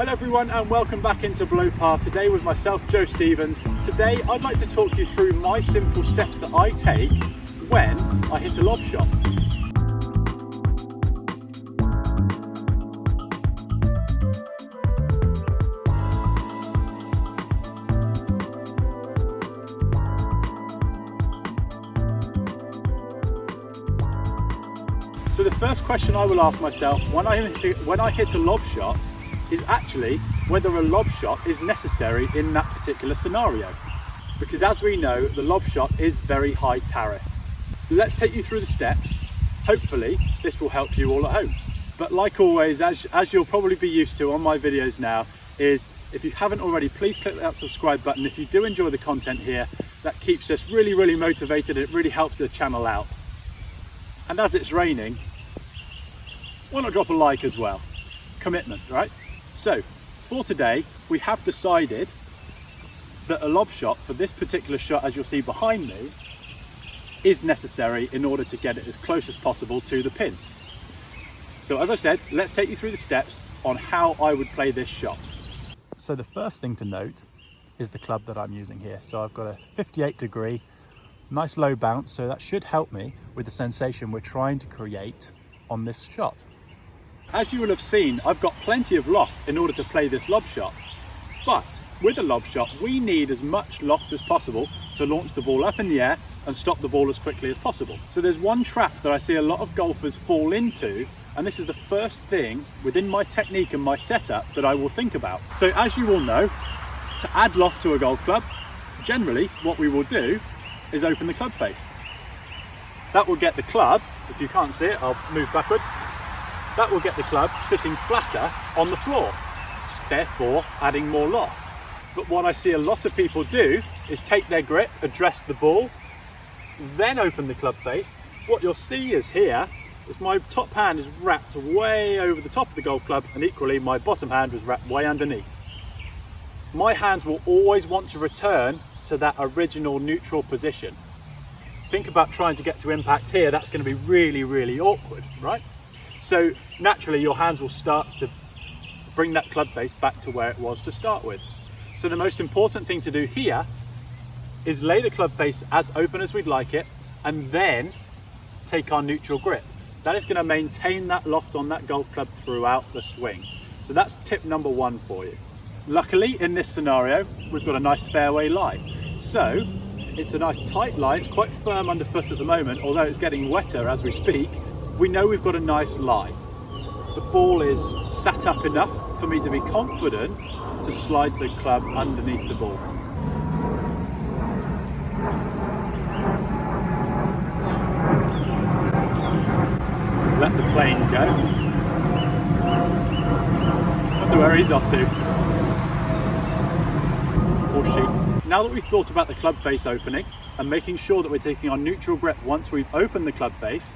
Hello everyone and welcome back into Blow Par. Today with myself, Joe Stevens. Today I'd like to talk you through my simple steps that I take when I hit a lob shot. So the first question I will ask myself when I hit a lob shot is actually whether a lob shot is necessary in that particular scenario. Because as we know, the lob shot is very high tariff. Let's take you through the steps. Hopefully this will help you all at home. But like always, as you'll probably be used to on my videos now, is if you haven't already, please click that subscribe button. If you do enjoy the content here, that keeps us really motivated. It really helps the channel out. And as it's raining, why not drop a like as well? Commitment, right? So for today, we have decided that a lob shot for this particular shot, as you'll see behind me, is necessary in order to get it as close as possible to the pin. So as I said, let's take you through the steps on how I would play this shot. So the first thing to note is the club that I'm using here. So I've got a 58 degree, nice low bounce, so that should help me with the sensation we're trying to create on this shot. As you will have seen, I've got plenty of loft in order to play this lob shot, but with a lob shot we need as much loft as possible to launch the ball up in the air and stop the ball as quickly as possible. So there's one trap that I see a lot of golfers fall into, and this is the first thing within my technique and my setup that I will think about. So as you all know, to add loft to a golf club, generally what we will do is open the club face. That will get the club, if you can't see it, I'll move backwards, that will get the club sitting flatter on the floor, therefore adding more loft. But what I see a lot of people do is take their grip, address the ball, then open the club face. What you'll see is here is my top hand is wrapped way over the top of the golf club, and equally my bottom hand was wrapped way underneath. My hands will always want to return to that original neutral position. Think about trying to get to impact here, that's going to be really awkward, right? So naturally your hands will start to bring that club face back to where it was to start with. So the most important thing to do here is lay the club face as open as we'd like it, and then take our neutral grip. That is going to maintain that loft on that golf club throughout the swing. So that's tip number one for you. Luckily in this scenario, we've got a nice fairway lie. So it's a nice tight lie, it's quite firm underfoot at the moment, although it's getting wetter as we speak. We know we've got a nice lie. The ball is sat up enough for me to be confident to slide the club underneath the ball. Let the plane go. Wonder where he's off to. Or she. Now that we've thought about the club face opening and making sure that we're taking our neutral grip once we've opened the club face,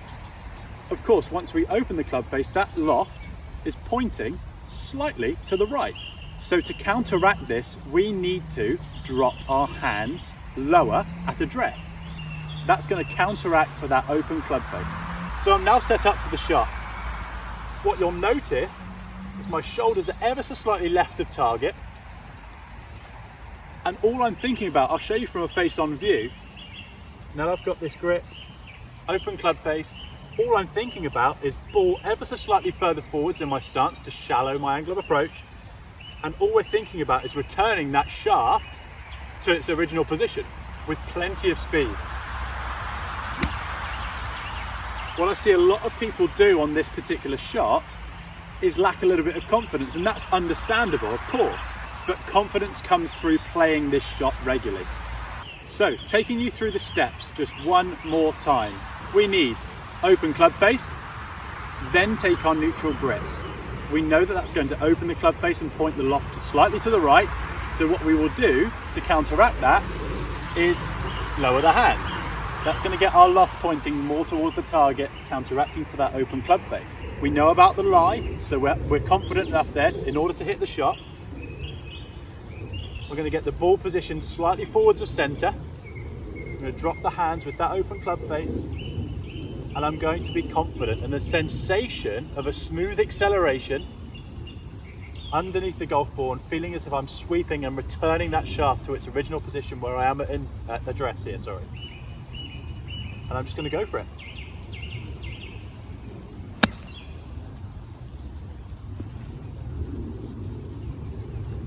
of course, once we open the club face, that loft is pointing slightly to the right. So to counteract this, we need to drop our hands lower at address. That's going to counteract for that open club face. So I'm now set up for the shot. What you'll notice is my shoulders are ever so slightly left of target. And all I'm thinking about, I'll show you from a face-on view. Now I've got this grip, open club face. All I'm thinking about is ball ever so slightly further forwards in my stance to shallow my angle of approach. And all we're thinking about is returning that shaft to its original position with plenty of speed. What I see a lot of people do on this particular shot is lack a little bit of confidence, and that's understandable, of course, but confidence comes through playing this shot regularly. So taking you through the steps just one more time, we need open club face, then take our neutral grip. We know that that's going to open the club face and point the loft slightly to the right. So what we will do to counteract that is lower the hands. That's going to get our loft pointing more towards the target, counteracting for that open club face. We know about the lie, so we're confident enough there in order to hit the shot. We're going to get the ball positioned slightly forwards of centre. I'm going to drop the hands with that open club face, and I'm going to be confident, and the sensation of a smooth acceleration underneath the golf ball and feeling as if I'm sweeping and returning that shaft to its original position where I am at address here, sorry. And I'm just going to go for it.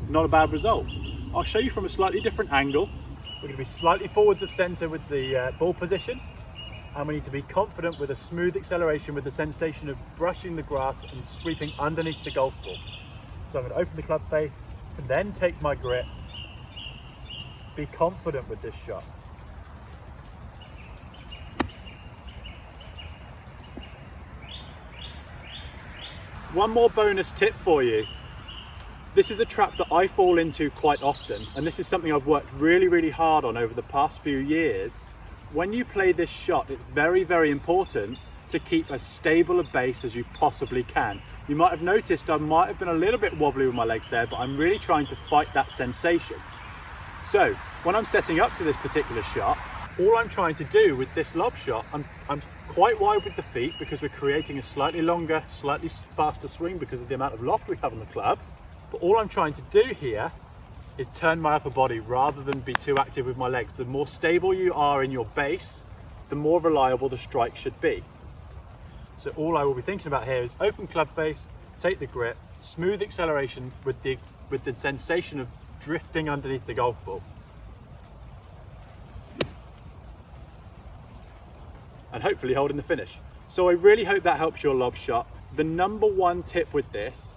Not a bad result. I'll show you from a slightly different angle. We're going to be slightly forwards of centre with the ball position, and we need to be confident with a smooth acceleration with the sensation of brushing the grass and sweeping underneath the golf ball. So I'm going to open the club face to then take my grip, be confident with this shot. One more bonus tip for you. This is a trap that I fall into quite often, and this is something I've worked really hard on over the past few years. When you play this shot, it's very important to keep as stable a base as you possibly can. You might have noticed I might have been a little bit wobbly with my legs there, but I'm really trying to fight that sensation. So when I'm setting up to this particular shot, all I'm trying to do with this lob shot, I'm quite wide with the feet because we're creating a slightly longer, slightly faster swing because of the amount of loft we have on the club. But all I'm trying to do here is turn my upper body rather than be too active with my legs. The more stable you are in your base, the more reliable the strike should be. So all I will be thinking about here is open club face, take the grip, smooth acceleration with the sensation of drifting underneath the golf ball. And hopefully holding the finish. So I really hope that helps your lob shot. The number one tip with this,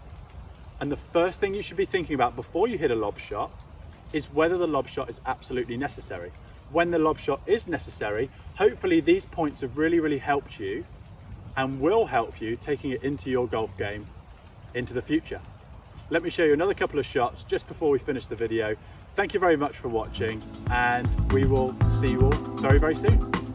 and the first thing you should be thinking about before you hit a lob shot, is whether the lob shot is absolutely necessary. When the lob shot is necessary, hopefully these points have really helped you and will help you taking it into your golf game into the future. Let me show you another couple of shots just before we finish the video. Thank you very much for watching, and we will see you all very soon.